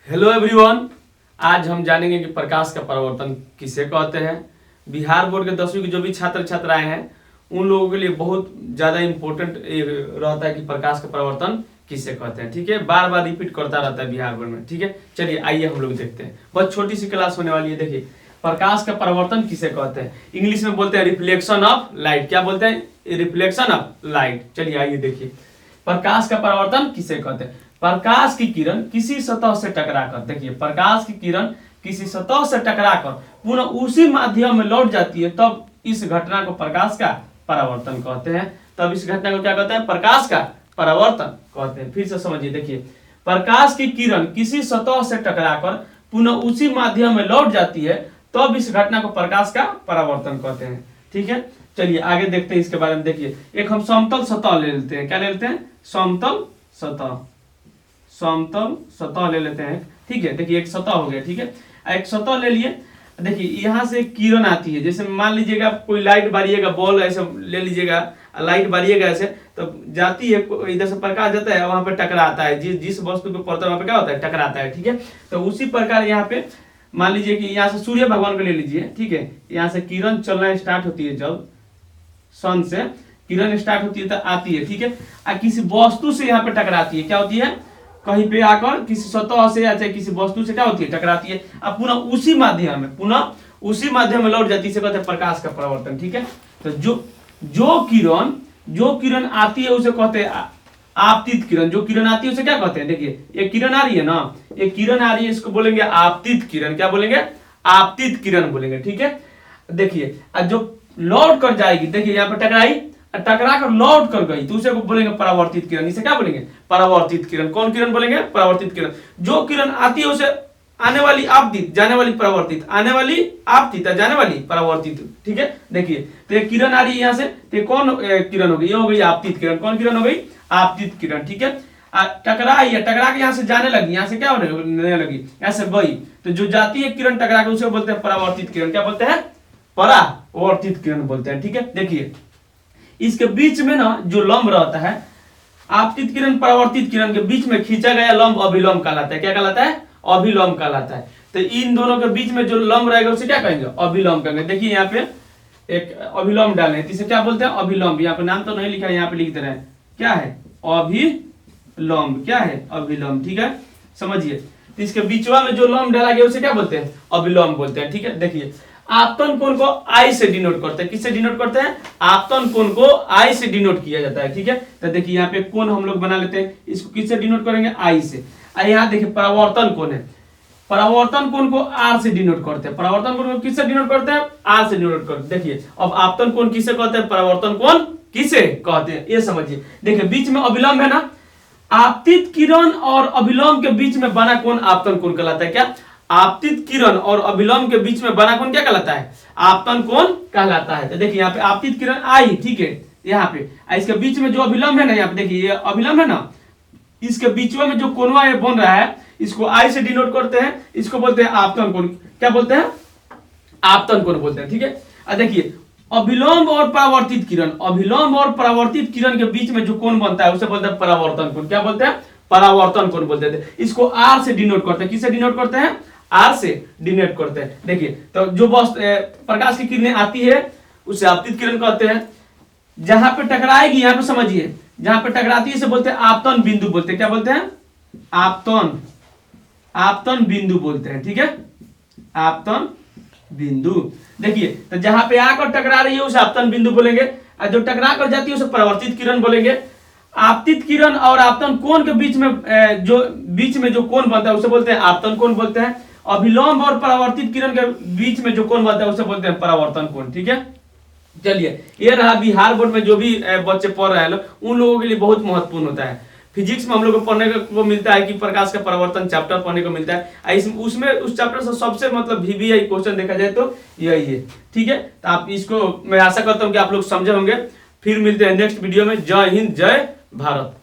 Hello everyone. आज हम जानेंगे कि प्रकाश का परावर्तन किसे कहते हैं। बिहार बोर्ड के 10वीं के जो भी छात्र छात्राएं हैं उन लोगों के लिए बहुत ज़्यादा इम्पोर्टेंट रहता है कि प्रकाश का परावर्तन किसे कहते हैं। ठीक है, बार बार रिपीट करता रहता है बिहार बोर्ड में। ठीक है, चलिए आइए हम लोग देखते हैं। बहुत छोटी सी क्लास होने वाली है। देखिए, प्रकाश का परावर्तन किसे कहते हैं। इंग्लिश में बोलते हैं रिफ्लेक्शन ऑफ लाइट। क्या बोलते हैं? Reflection of light. चलिए आइए देखिए, प्रकाश का परावर्तन किसे कहते हैं। प्रकाश की किरण किसी सतह से टकराकर, देखिए प्रकाश की किरण किसी सतह से टकराकर पुनः उसी माध्यम में लौट जाती है, तब इस घटना को प्रकाश का परावर्तन कहते हैं। तब इस घटना को क्या कहते हैं? प्रकाश का परावर्तन कहते हैं। फिर से समझिए, देखिए प्रकाश की किरण किसी सतह से टकराकर पुनः उसी माध्यम में लौट जाती है, तब इस घटना को प्रकाश का परावर्तन कहते हैं। ठीक है, चलिए आगे देखते हैं इसके बारे में। देखिए, एक हम समतल सतह ले लेते हैं। क्या ले लेते हैं? समतल सतह। समतल सतह ले लेते हैं। ठीक है, देखिए एक सतह हो गया। ठीक है, एक सतह ले लिए। देखिए यहाँ से किरण आती है, जैसे मान लीजिएगा कोई लाइट बारिएगा, बॉल ऐसे ले लीजिएगा, लाइट बारिएगा ऐसे, तो जाती है इधर से प्रकाश जाता है, वहां पे टकराता है। जिस वस्तु पे पड़ता है वहां पे क्या होता है? टकराता है। ठीक है, तो उसी प्रकार यहाँ पे मान लीजिए कि यहाँ से सूर्य भगवान को ले लीजिए। ठीक है, यहाँ से किरण चलना स्टार्ट होती है, जब सन से किरण स्टार्ट होती है तो आती है। ठीक है, किसी वस्तु से यहाँ पे टकराती है। क्या होती है? कहीं पे आकर किसी सतह से या किसी वस्तु से क्या होती है? टकराती है। अब पुनः उसी माध्यम में लौट जाती है, इसे कहते हैं प्रकाश का परावर्तन। ठीक है, तो जो किरण आती है उसे कहते हैं आपतित किरण। जो किरण आती है उसे क्या कहते हैं? देखिए ये किरण आ रही है ना, ये किरण आ रही है, इसको बोलेंगे आपतित किरण। क्या बोलेंगे? आपतित किरण बोलेंगे। ठीक है, देखिए जो लौट कर जाएगी, देखिए यहाँ पर टकराई, टकरा कर लौट कर गई, तो उसे बोलेंगे परावर्तित किरण। इसे क्या बोलेंगे? परावर्तित किरण। कौन किरण बोलेंगे? परावर्तित किरण। जो किरण आती है उसे आने वाली आपतित, जाने वाली परावर्तित, आने वाली आपतित, जाने वाली परावर्तित। ठीक है, देखिए तो ये किरण आ रही है यहाँ से, तो कौन किरण हो गई? ये हो गई आपतित किरण। कौन किरण हो गई? आपतित किरण। ठीक है, टकराई है, टकरा के यहाँ से जाने लगी, यहाँ से क्या होने लगी? यहाँ से गई, तो जो जाती है किरण टकरा के उसे बोलते हैं परावर्तित किरण। क्या बोलते हैं? परावर्तित किरण बोलते हैं। ठीक है, देखिए इसके बीच में ना जो लंब रहता है, आपतित किरण परावर्तित किरण के बीच में खींचा गया लंब अभिलंब कहलाता है। क्या कहलाता है? अभिलंब कहलाता है। तो इन दोनों के बीच में जो लंब रहेगा उसे क्या कहेंगे? अभिलंब कहेंगे। देखिए यहाँ पे एक अभिलंब डाले हैं, इसे क्या बोलते हैं? अभिलंब। यहाँ पे नाम तो नहीं लिखा है, यहाँ पे लिख दे रहे हैं। क्या है? अभिलंब। क्या है? अभिलंब। ठीक है, समझिए, तो इसके बीचवा में जो लंब डाला गया उसे क्या बोलते हैं? अभिलंब बोलते हैं। ठीक है, देखिए आपतन कोण को आई से डिनोट करते हैं। किससे डिनोट करते हैं? आपतन कोण को आई से डिनोट किया जाता है। ठीक है, तो देखिए यहाँ पे कोण हम लोग बना लेते हैं, इसको किससे डिनोट करेंगे? आई से। यहाँ देखिए परावर्तन कोण है, परावर्तन कोण को आर से डिनोट करते हैं। परावर्तन कोण को किससे डिनोट करते हैं? आर से डिनोट करते हैं। देखिए अब आपतन कोण किसे कहते हैं? परावर्तन कोण किसे कहते हैं, ये समझिए। देखिए बीच में अभिलंब है ना, आपतित किरण और अभिलंब के बीच में बना कोण आपतन कोण कहलाता है। क्या? आपतित किरण और अभिलंब के बीच में बना कोण क्या कहलाता है? आपतन कोण कहलाता है। तो देखिए यहाँ पे आपतित किरण आई, ठीक है, यहाँ पे इसके बीच में जो अभिलंब है ना, यहाँ पे देखिए ये अभिलंब है ना, इसके बीच में जो कोणवा ये बन रहा है, इसको आई से डिनोट करते हैं, इसको बोलते हैं आपतन कोण। क्या बोलते हैं? आपतन कोण बोलते हैं। ठीक है, देखिए अभिलंब और परावर्तित किरण, अभिलंब और परावर्तित किरण के बीच में जो कोण बनता है उसे बोलते हैं परावर्तन कोण। क्या बोलते हैं? परावर्तन कोण बोलते हैं। इसको आर से डिनोट करते हैं। किससे डिनोट करते हैं? आर से डिनोट करते हैं। देखिए तो जो प्रकाश की किरणें आती है उसे आपतित किरण कहते हैं। जहां पे टकराएगी, यहाँ पे समझिए, जहां पे टकराती है इसे बोलते हैं आपतन बिंदु बोलते हैं। क्या बोलते हैं? आपतन बिंदु बोलते हैं। ठीक है, आपतन बिंदु। देखिए तो जहां पे आकर टकरा रही है उसे आपतन बिंदु बोलेंगे, और जो टकरा कर जाती है उसे परावर्तित किरण बोलेंगे। आपतित किरण और आपतन कोण के बीच में जो कोण बनता है उसे बोलते हैं आपतन कोण बोलते हैं। अभिलंब और परावर्तित किरण के बीच में जो कोण बनता है उसे बोलते हैं परावर्तन कोण। ठीक है, चलिए ये रहा बिहार बोर्ड में जो भी बच्चे पढ़ रहे हैं उन लोगों के लिए बहुत महत्वपूर्ण होता है। फिजिक्स में हम लोग को पढ़ने को मिलता है कि प्रकाश का परावर्तन चैप्टर पढ़ने को मिलता है। उसमें उस चैप्टर से सबसे मतलब VVI क्वेश्चन देखा जाए तो यही है। ठीक है, तो आप इसको मैं आशा करता हूँ कि आप लोग समझे होंगे। फिर मिलते हैं नेक्स्ट वीडियो में। जय हिंद, जय भारत।